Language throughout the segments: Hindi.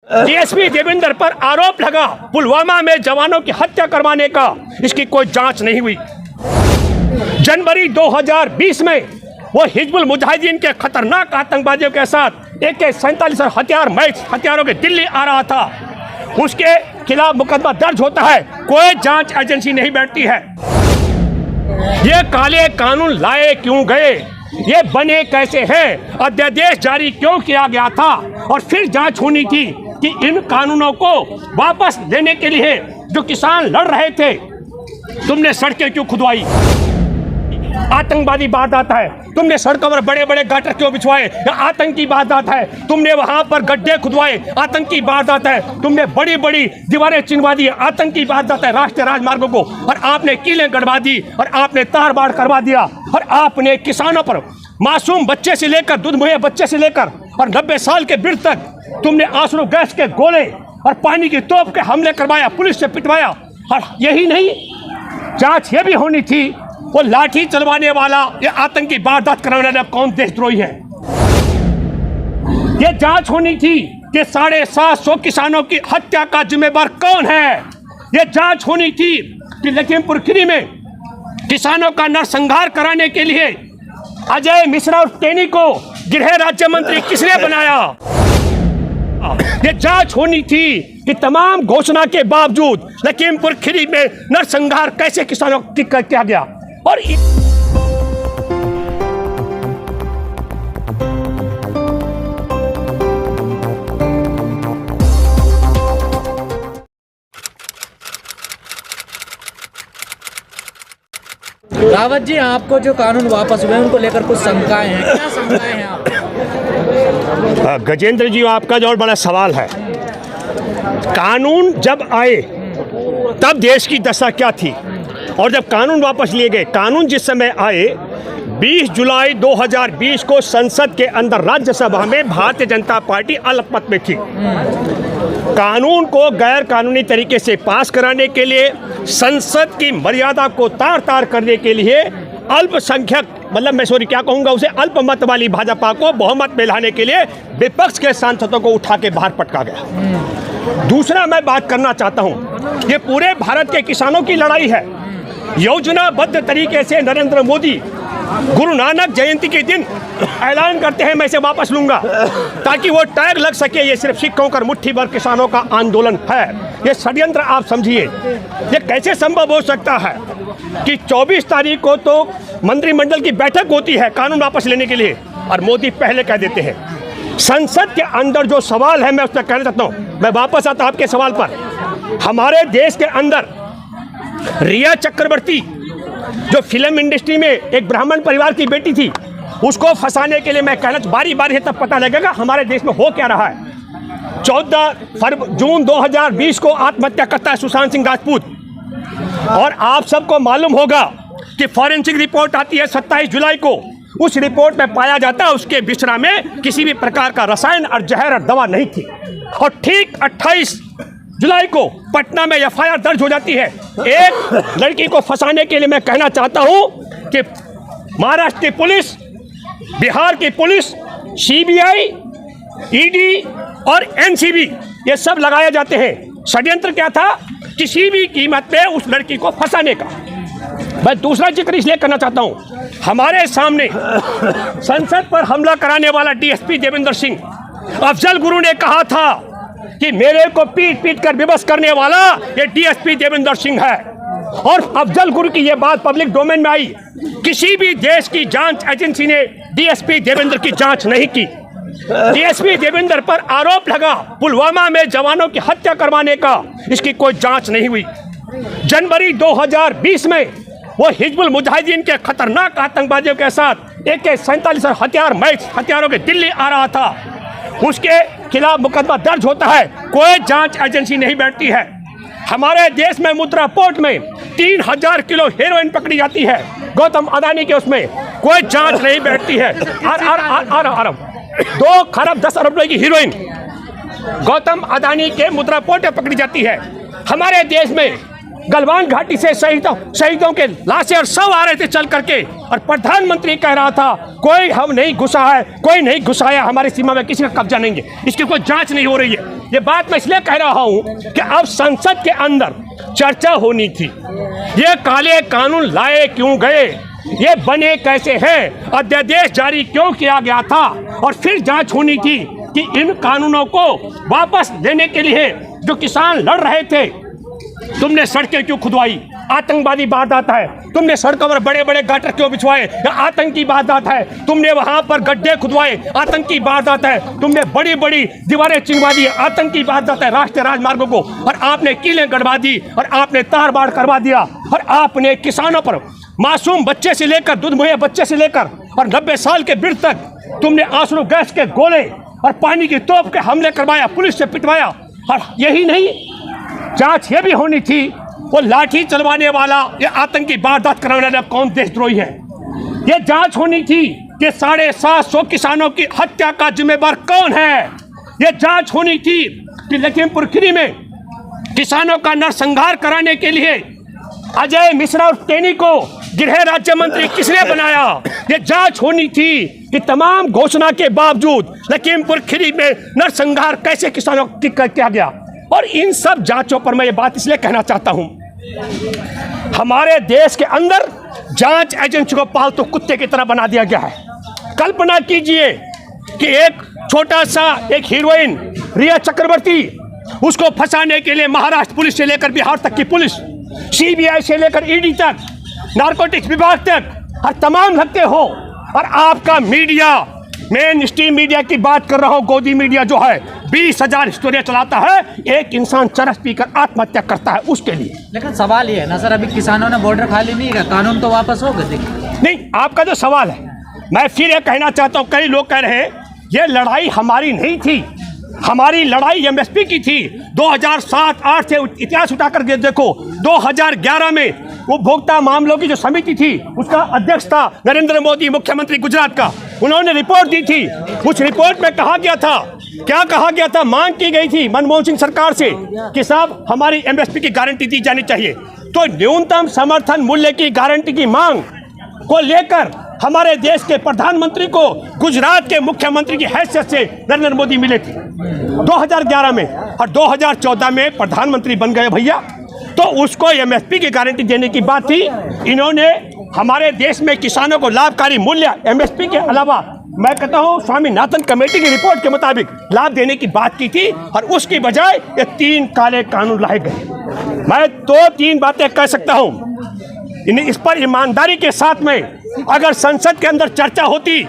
डीएसपी देवेंद्र पर आरोप लगा पुलवामा में जवानों की हत्या करवाने का, इसकी कोई जांच नहीं हुई। जनवरी 2020 में वो हिजबुल मुजाहिदीन के खतरनाक आतंकवादियों के साथ AK-47 हथियारों के दिल्ली आ रहा था, उसके खिलाफ मुकदमा दर्ज होता है, कोई जांच एजेंसी नहीं बैठती है। ये काले कानून लाए क्यों गए, ये बने कैसे हैं, अध्यादेश जारी क्यों किया गया था, और फिर जांच होनी थी कि इन कानूनों को वापस लेने के लिए जो किसान लड़ रहे थे, तुमने सड़कें क्यों खुदवाई? आतंकवादी वारदात है, तुमने सड़कों पर बड़े बड़े गटर क्यों बिछवाए? आतंकी वारदात है, तुमने वहां पर गड्ढे खुदवाए, आतंकी वारदात है, तुमने बड़ी बड़ी दीवारें चिनवा दी, आतंकी वारदात है राष्ट्रीय राजमार्गों को, और आपने कीलें गड़वा दी, और आपने तार बाड़ करवा दिया, और आपने किसानों पर, मासूम बच्चे से लेकर, दूध मुहैया बच्चे से लेकर और 90 साल के वृद्ध तक तुमने आंसू गैस के गोले और पानी की तोप के हमले करवाया, पुलिस से पिटवाया। और यही नहीं, जांच ये भी होनी थी वो लाठी चलवाने वाला, ये आतंकी वारदात कराने वाला कौन देशद्रोही है। ये जांच होनी थी कि 750 किसानों की हत्या का जिम्मेदार कौन है। ये जांच होनी थी कि लखीमपुर खीरी में किसानों का नरसंहार कराने के लिए अजय मिश्रा और टेनी को गृह राज्य मंत्री किसने बनाया। ये जांच होनी थी कि तमाम घोषणा के बावजूद लखीमपुर खीरी में नरसंहार कैसे किसानों की किया गया। और रावत जी, आपको जो कानून वापस हुए उनको लेकर कुछ शंकाएं हैं, क्या शंकाएं हैं आप? गजेंद्र जी, आपका जो बड़ा सवाल है, कानून जब आए तब देश की दशा क्या थी, और जब कानून वापस लिए गए। कानून जिस समय आए 20 जुलाई 2020 को संसद के अंदर राज्यसभा में भारतीय जनता पार्टी अल्पमत में थी। कानून को गैर कानूनी तरीके से पास कराने के लिए, संसद की मर्यादा को तार तार करने के लिए अल्पसंख्यक, मतलब मैं क्या कहूँगा उसे, अल्पमत वाली भाजपा को बहुमत में लाने के लिए विपक्ष के सांसदों को उठा के बाहर पटका गया। दूसरा मैं बात करना चाहता हूँ, ये पूरे भारत के किसानों की लड़ाई है। योजनाबद्ध तरीके से नरेंद्र मोदी गुरु नानक जयंती के दिन ऐलान करते हैं मैं इसे वापस लूंगा, ताकि वो टैग लग सके ये सिर्फ सिक्कों का मुट्ठी भर किसानों का आंदोलन है। ये षड्यंत्र आप समझिए। ये कैसे संभव हो सकता है कि 24 तारीख को तो मंत्रिमंडल की बैठक होती है कानून वापस लेने के लिए, और मोदी पहले कह देते हैं। संसद के अंदर जो सवाल है मैं उससे कहना चाहता हूँ, मैं वापस आता आपके सवाल पर। हमारे देश के अंदर रिया चक्रवर्ती, जो फिल्म इंडस्ट्री में एक ब्राह्मण परिवार की बेटी थी, उसको फंसाने के लिए मैं कहना, बारी बारी है तब पता लगेगा हमारे देश में हो क्या रहा है। 14 जून 2020 को आत्महत्या करता है सुशांत सिंह राजपूत, और आप सबको मालूम होगा कि फॉरेंसिक रिपोर्ट आती है 27 जुलाई को। उस रिपोर्ट में पाया जाता है उसके बिस्तरा में किसी भी प्रकार का रसायन और जहर और दवा नहीं थी। और ठीक 28 जुलाई को पटना में FIR दर्ज हो जाती है। एक लड़की को फंसाने के लिए मैं कहना चाहता हूं कि महाराष्ट्र की पुलिस, बिहार की पुलिस, CBI, ED और NCB ये सब लगाए जाते हैं। षड्यंत्र क्या था? किसी भी कीमत पे उस लड़की को फंसाने का। मैं दूसरा जिक्र इसलिए करना चाहता हूं, हमारे सामने संसद पर हमला कराने वाला DSP देवेंद्र सिंह, अफजल गुरु ने कहा था कि मेरे को पीट पीट कर विवश करने वाला ये DSP देवेंद्र सिंह है, और अफजल गुरु की ये बात पब्लिक डोमेन में आई। किसी भी देश की जांच एजेंसी ने DSP देवेंद्र की जांच नहीं की। DSP देवेंद्र पर आरोप लगा पुलवामा में जवानों की हत्या करवाने का, इसकी कोई जांच नहीं हुई। जनवरी 2020 में वो हिजबुल मुजाहिदीन के खतरनाक आतंकवादियों के साथ AK-47 हथियारों के दिल्ली आ रहा था, उसके खिलाफ मुकदमा दर्ज होता है, कोई जांच एजेंसी नहीं बैठती है। हमारे देश में मुद्रा पोर्ट में 3000 किलो हेरोइन पकड़ी जाती है, गौतम अदानी के, उसमें कोई जांच नहीं बैठती है। 2 खरब 10 अरब रुपए की हीरोइन गौतम अदानी के मुद्रा पोर्ट में पकड़ी जाती है। हमारे देश में गलवान घाटी से शहीदों के लाशें और शव आ रहे थे चल करके, और प्रधानमंत्री कह रहा था कोई हम नहीं घुसा है, कोई नहीं घुसाया, हमारी सीमा में किसी का कब्जा नहीं है, इसकी कोई जांच नहीं हो रही है। ये बात मैं इसलिए कह रहा हूं कि अब संसद के अंदर चर्चा होनी थी। ये काले कानून लाए क्यों गए, ये बने कैसे हैं, अध्यादेश जारी क्यों किया गया था, और फिर जांच होनी थी कि इन कानूनों को वापस लेने के लिए जो किसान लड़ रहे थे, तुमने सड़कें क्यों खुदवाई, आतंकवादी वारदात है, तुमने सड़कों पर बड़े बड़े गटर क्यों बिछवाए, आतंकी वारदात है, तुमने वहां पर गड्ढे खुदवाए, आतंकी वारदात है, तुमने बड़ी बड़ी दीवारें चिनवा दी, आतंकी वारदात है राष्ट्रीय राजमार्गों को, और आपने कीलें गड़वा दी, और आपने तार बाड़ करवा दिया, और आपने किसानों पर, मासूम बच्चे से लेकर, दूध मुहैया बच्चे से लेकर और 90 साल के वृद्ध तक तुमने आंसू गैस के गोले और पानी की तोप के हमले करवाया, पुलिस से पिटवाया। और यही नहीं, जांच ये भी होनी थी वो लाठी चलवाने वाला, ये आतंकी वारदात कराने वाला कौन देशद्रोही है। ये जांच होनी थी कि 750 किसानों की हत्या का जिम्मेदार कौन है। ये जांच होनी थी कि लखीमपुर खीरी में किसानों का नरसंहार कराने के लिए अजय मिश्रा और टेनी को गृह राज्य मंत्री किसने बनाया। ये जांच होनी थी कि तमाम घोषणा के बावजूद लखीमपुर खीरी में नरसंहार कैसे किसानों की किया गया। और इन सब जांचों पर मैं ये बात इसलिए कहना चाहता हूं, हमारे देश के अंदर जांच एजेंसी को पालतू कुत्ते की तरह बना दिया गया है। कल्पना कीजिए कि एक छोटा सा एक हीरोइन रिया चक्रवर्ती, उसको फंसाने के लिए महाराष्ट्र पुलिस से लेकर बिहार तक की पुलिस, सीबीआई से लेकर ईडी तक, नारकोटिक्स विभाग तक, हर तमाम लगते हो। और आपका मीडिया, मेन स्ट्रीम मीडिया की बात कर रहा हूं, गोदी मीडिया जो है 20,000 स्टोरियां चलाता है, एक इंसान चरस पीकर आत्महत्या करता है उसके लिए। लेकिन सवाल ये है ना सर, अभी किसानों ने बॉर्डर खाली नहीं किया, कानून तो वापस हो गए। नहीं, आपका जो सवाल है, मैं फिर ये कहना चाहता हूं, कई लोग कह रहे हैं ये लड़ाई हमारी नहीं थी, हमारी लड़ाई एमएसपी की थी। 2007-8 से इतिहास उठाकर के देखो, 2011 में उपभोक्ता मामलों की जो समिति थी उसका अध्यक्ष था नरेंद्र मोदी, मुख्यमंत्री गुजरात का। उन्होंने रिपोर्ट दी थी, उस रिपोर्ट में कहा गया था, क्या कहा गया था, मांग की गई थी मनमोहन सिंह सरकार से कि साहब हमारी एमएसपी की गारंटी दी जानी चाहिए। तो न्यूनतम समर्थन मूल्य की गारंटी की मांग को लेकर हमारे देश के प्रधानमंत्री को गुजरात के मुख्यमंत्री की हैसियत से नरेंद्र मोदी मिले थे 2011 में, और 2014 में प्रधानमंत्री बन गए भैया। तो उसको एमएसपी की गारंटी देने की बात थी। इन्होंने हमारे देश में किसानों को लाभकारी मूल्य एमएसपी के अलावा, मैं कहता हूं स्वामीनाथन कमेटी की रिपोर्ट के मुताबिक लाभ देने की बात की थी, और उसकी बजाय ये 3 काले कानून लाए गए। मैं 2-3 बातें कह सकता हूं। इस पर ईमानदारी के साथ में अगर संसद के अंदर चर्चा होती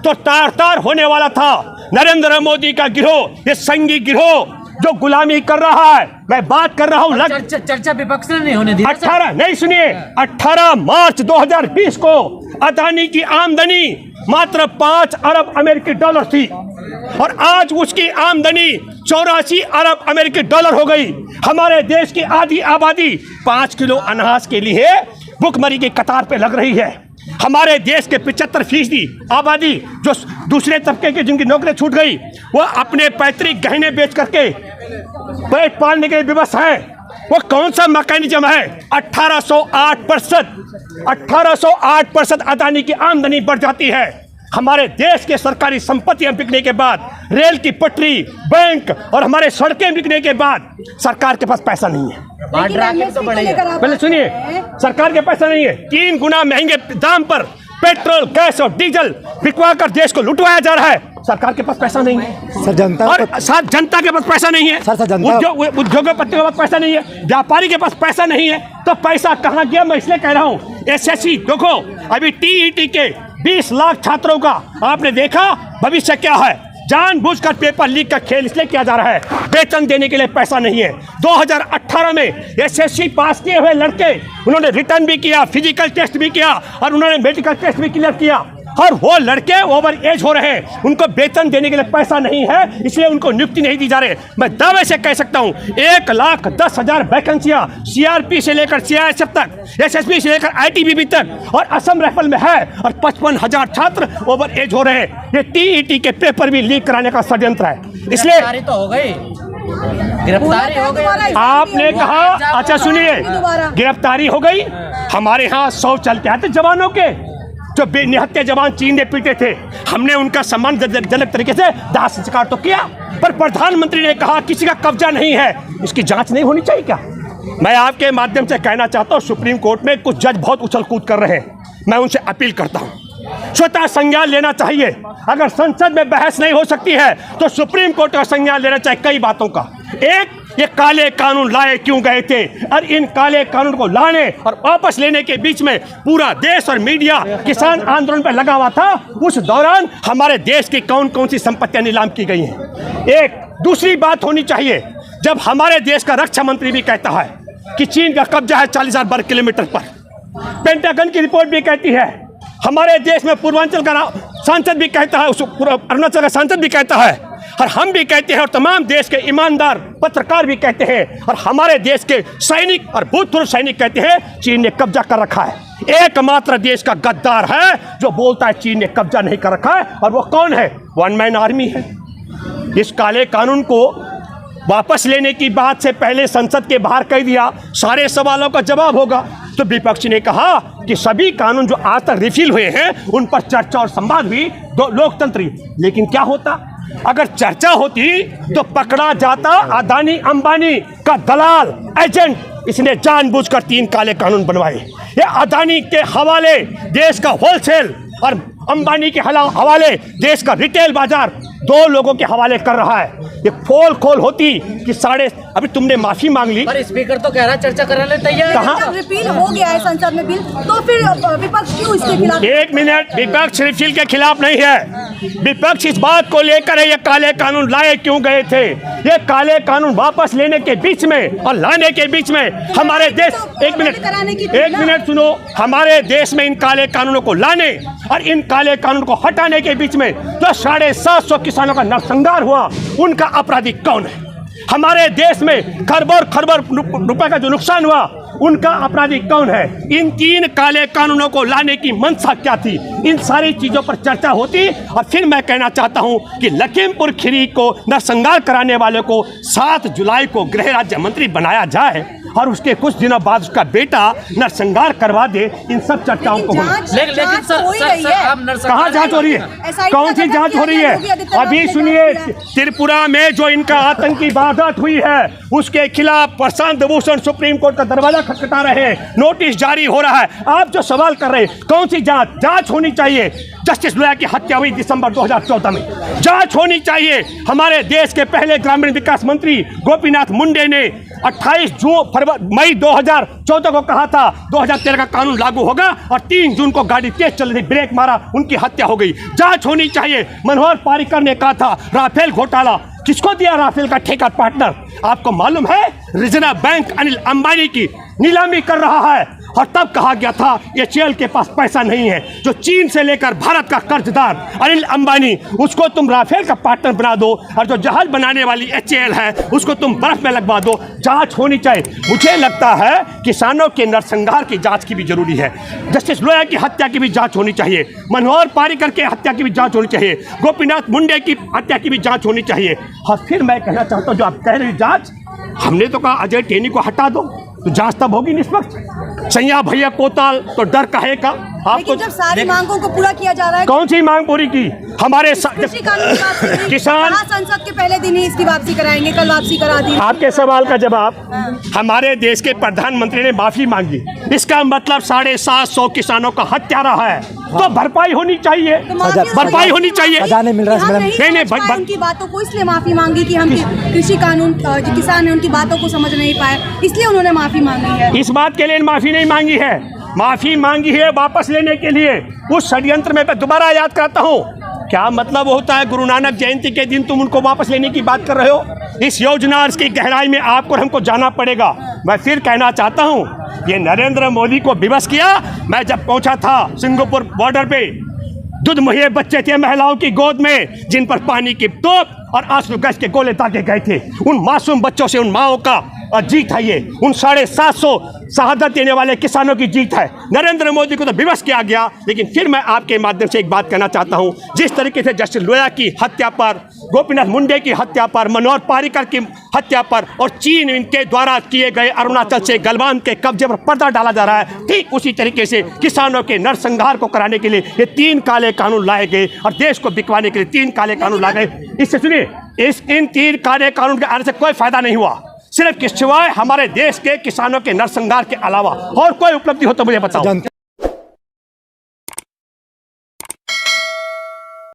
तो तार तार होने वाला था। नरेंद्र मोदी का गिरोह, ये संघी गिरोह जो गुलामी कर रहा है, मैं बात कर रहा हूं। चर्चा विपक्ष ने नहीं होने दी। 18 मार्च 2020 को अदानी की आमदनी मात्र 5 अरब अमेरिकी डॉलर थी, और आज उसकी आमदनी 84 अरब अमेरिकी डॉलर हो गई। हमारे देश की आधी आबादी 5 किलो अनाज के लिए भुखमरी की कतार पे लग रही है। हमारे देश के 75% आबादी जो दूसरे तबके के जिनकी नौकरी छूट गई, वो अपने पैतृक गहने बेच करके पेट पालने के लिए विवश है। वो कौन सा मैकेनिज्म है? 1808% अदानी की आमदनी बढ़ जाती है। हमारे देश के सरकारी संपत्तियां बिकने के बाद, रेल की पटरी, बैंक और हमारे सड़कें बिकने के बाद सरकार के पास पैसा नहीं है। पहले सुनिए, सरकार के पैसा नहीं है। 3 गुना महंगे दाम पर पेट्रोल, गैस और डीजल बिकवा कर देश को लुटवाया जा रहा है। सरकार के पास पैसा नहीं है सर, जनता और साथ जनता के पास पैसा नहीं है सर, उद्योगपतियों के पास पैसा नहीं है, व्यापारी के पास पैसा नहीं है। तो पैसा कहाँ गया? मैं इसलिए कह रहा हूँ, एसएससी देखो, अभी टीईटी के 20 लाख छात्रों का आपने देखा भविष्य क्या है। जानबूझकर पेपर लीक का खेल इसलिए किया जा रहा है, वेतन देने के लिए पैसा नहीं है। 2018 में एसएससी पास किए हुए लड़के, उन्होंने रिटर्न भी किया, फिजिकल टेस्ट भी किया और उन्होंने मेडिकल टेस्ट भी क्लियर किया, और वो लड़के ओवर एज हो रहे हैं, उनको वेतन देने के लिए पैसा नहीं है, इसलिए उनको नियुक्ति नहीं दी जा रही। मैं दावे से कह सकता हूँ 1,10,000 वैकेंसियाँ सीआरपी से लेकर सीआईएसएफ तक, एसएसबी से लेकर आईटीबीपी तक और असम राइफल में है, और 55,000 छात्र ओवर एज हो रहे हैं। ये टीईटी के पेपर भी लीक कराने का षड्यंत्र है। इसलिए तो हो गई, गिरफ्तारी हो गई। आपने कहा, अच्छा सुनिए, गिरफ्तारी हो गई। हमारे यहाँ 100 चल के आते जवानों के, जो बेनिहत्ते जवान चीने पीटे थे, हमने उनका सम्मान जनक तरीके से दाह संस्कार तो किया। पर प्रधानमंत्री ने कहा किसी का कब्जा नहीं है, इसकी जांच नहीं होनी चाहिए क्या? मैं आपके माध्यम से कहना चाहता हूं, सुप्रीम कोर्ट में कुछ जज बहुत उछल कूद कर रहे हैं, मैं उनसे अपील करता हूं स्वतः संज्ञान लेना चाहिए। अगर संसद में बहस नहीं हो सकती है तो सुप्रीम कोर्ट का संज्ञान लेना चाहिए कई बातों का। एक, ये काले कानून लाए क्यों गए थे, और इन काले कानून को लाने और वापस लेने के बीच में पूरा देश और मीडिया किसान आंदोलन पर लगा हुआ था। उस दौरान हमारे देश की कौन कौन सी संपत्तियां नीलाम की गई हैं। एक दूसरी बात होनी चाहिए, जब हमारे देश का रक्षा मंत्री भी कहता है कि चीन का कब्जा है 40,000 वर्ग किलोमीटर पर, पेंटागन की रिपोर्ट भी कहती है, हमारे देश में पूर्वांचल का सांसद भी कहता है, अरुणाचल का सांसद भी कहता है, और हम भी कहते हैं, और तमाम देश के ईमानदार पत्रकार भी कहते हैं, और हमारे देश के सैनिक और भूतपूर्व सैनिक कहते हैं चीन ने कब्जा कर रखा है। एकमात्र देश का गद्दार है जो बोलता है चीन ने कब्जा नहीं कर रखा है, और वो कौन है? वन मैन आर्मी है। इस काले कानून को वापस लेने की बात से पहले संसद के बाहर कह दिया, सारे सवालों का जवाब होगा। तो विपक्ष ने कहा कि सभी कानून जो आज तक रिफिल हुए हैं उन पर चर्चा और संवाद भी लोकतंत्री। लेकिन क्या होता अगर चर्चा होती तो पकड़ा जाता अदानी अंबानी का दलाल एजेंट, इसने जानबूझकर 3 काले कानून बनवाए। ये अदानी के हवाले देश का होलसेल और अंबानी के हवाले देश का रिटेल बाजार 2 लोगों के हवाले कर रहा है। ये पोल खोल होती कि अभी तुमने माफी मांग ली, पर स्पीकर तो कह रहा चर्चा कराने तैयार है। जब रिपील हो गया है संसद में बिल, तो फिर विपक्ष क्यों इसके खिलाफ? एक मिनट, विपक्ष रिफिल के खिलाफ नहीं है। विपक्ष इस बात को लेकर है ये काले कानून लाए क्यों गए थे। ये काले कानून वापस लेने के बीच में और लाने के बीच में हमारे देश, एक मिनट सुनो, हमारे देश में इन काले कानूनों को लाने और इन काले कानून को हटाने के बीच में जो 750 किसानों का नरसंहार हुआ, उनका अपराधी कौन है? हमारे देश में खरबों रुपए का जो नुकसान हुआ, उनका अपराधी कौन है? इन 3 काले कानूनों को लाने की मंशा क्या थी? इन सारी चीजों पर चर्चा होती। और फिर मैं कहना चाहता हूं कि लखीमपुर खीरी को नरसंहार कराने वाले को 7 जुलाई को गृह राज्य मंत्री बनाया जाए और उसके कुछ दिनों बाद उसका बेटा नरसंहार करवा दे। इन सब चर्चाओं को लेकिन सर आप कहाँ जांच हो रही है? कौन सी जांच हो रही है? अभी सुनिए, त्रिपुरा में जो इनका आतंकी वारदात हुई है उसके खिलाफ प्रशांत भूषण सुप्रीम कोर्ट का दरवाजा खटखटा रहे हैं, नोटिस जारी हो रहा है। आप जो सवाल कर रहे हैं, कौन सी जांच होनी चाहिए? जस्टिस लोया की हत्या हुई दिसंबर 2014 में, जांच होनी चाहिए। हमारे देश के पहले ग्रामीण विकास मंत्री गोपीनाथ मुंडे ने 28 मई 2014 को कहा था 2013 का कानून लागू होगा, और 3 जून को गाड़ी तेज चल रही, ब्रेक मारा, उनकी हत्या हो गई। जांच होनी चाहिए। मनोहर पर्रिकर ने कहा था राफेल घोटाला, किसको दिया राफेल का ठेका पार्टनर? आपको मालूम है रिजर्व बैंक अनिल अंबानी की नीलामी कर रहा है, और तब कहा गया था एचएएल के पास पैसा नहीं है। जो चीन से लेकर भारत का कर्जदार अनिल अंबानी, उसको तुम राफेल का पार्टनर बना दो, और जो जहाज बनाने वाली एचएएल है उसको तुम बर्फ में लगवा दो। जांच होनी चाहिए। मुझे लगता है किसानों के नरसंहार की जांच की भी जरूरी है। जस्टिस लोया की हत्या की भी जांच होनी चाहिए, मनोहर पर्रिकर के हत्या की भी जांच होनी चाहिए, गोपीनाथ मुंडे की हत्या की भी जांच होनी चाहिए। और फिर मैं कहना चाहता हूँ, जो आप कह रहे हैं जांच, हमने तो कहा अजय टेनी को हटा दो, तो जांच तब होगी निष्पक्ष। सैया भैया कोताल तो डर काहे का? आपको जब सारी मांगों को पूरा किया जा रहा है, कौन सी मांग पूरी की? हमारे किसान संसद के पहले दिन ही इसकी वापसी कराएंगे, कल वापसी करा दी। आपके सवाल का जवाब, हमारे देश के प्रधानमंत्री ने माफी मांगी, इसका मतलब 750 किसानों का हत्यारा है, तो भरपाई होनी चाहिए, भरपाई होनी चाहिए। नहीं, उनकी बातों को इसलिए माफी मांगी कि हम कृषि कानून जो किसान है उनकी बातों को समझ नहीं पाए, इसलिए उन्होंने माफी मांगी है। इस बात के लिए माफी नहीं मांगी है, माफी मांगी है वापस लेने के लिए। उस षड्यंत्र में मैं दोबारा याद करता हूँ, क्या मतलब होता है गुरु नानक जयंती के दिन तुम उनको वापस लेने की बात कर रहे हो? इस योजना और इसकी गहराई में आपको और हमको जाना पड़ेगा। मैं फिर कहना चाहता हूँ, ये नरेंद्र मोदी को विवश किया। मैं जब पहुंचा था सिंगापुर बॉर्डर पे, दूध मुहैया बच्चे थे महिलाओं की गोद में, जिन पर पानी की तोप और आंसू गैस के गोले दागे गए थे। उन मासूम बच्चों से उन माओं का जीत है ये, उन 750 शहादत देने वाले किसानों की जीत है। नरेंद्र मोदी को तो विवश किया गया, लेकिन फिर मैं आपके माध्यम से एक बात कहना चाहता हूं, जिस तरीके से जस्टिस लोया की हत्या पर, गोपीनाथ मुंडे की हत्या पर, मनोहर पर्रिकर की हत्या पर और चीन इनके द्वारा किए गए अरुणाचल से गलवान के कब्जे पर पर्दा डाला जा रहा है, ठीक उसी तरीके से किसानों के नरसंहार को कराने के लिए ये 3 काले कानून लाए गए और देश को बिकवाने के लिए 3 काले कानून लाए गए। इससे सुनिए, इन 3 काले कानून के आने से कोई फायदा नहीं हुआ, सिर्फ सिवाय हमारे देश के किसानों के नरसंहार के अलावा और कोई उपलब्धि हो तो मुझे बताओ।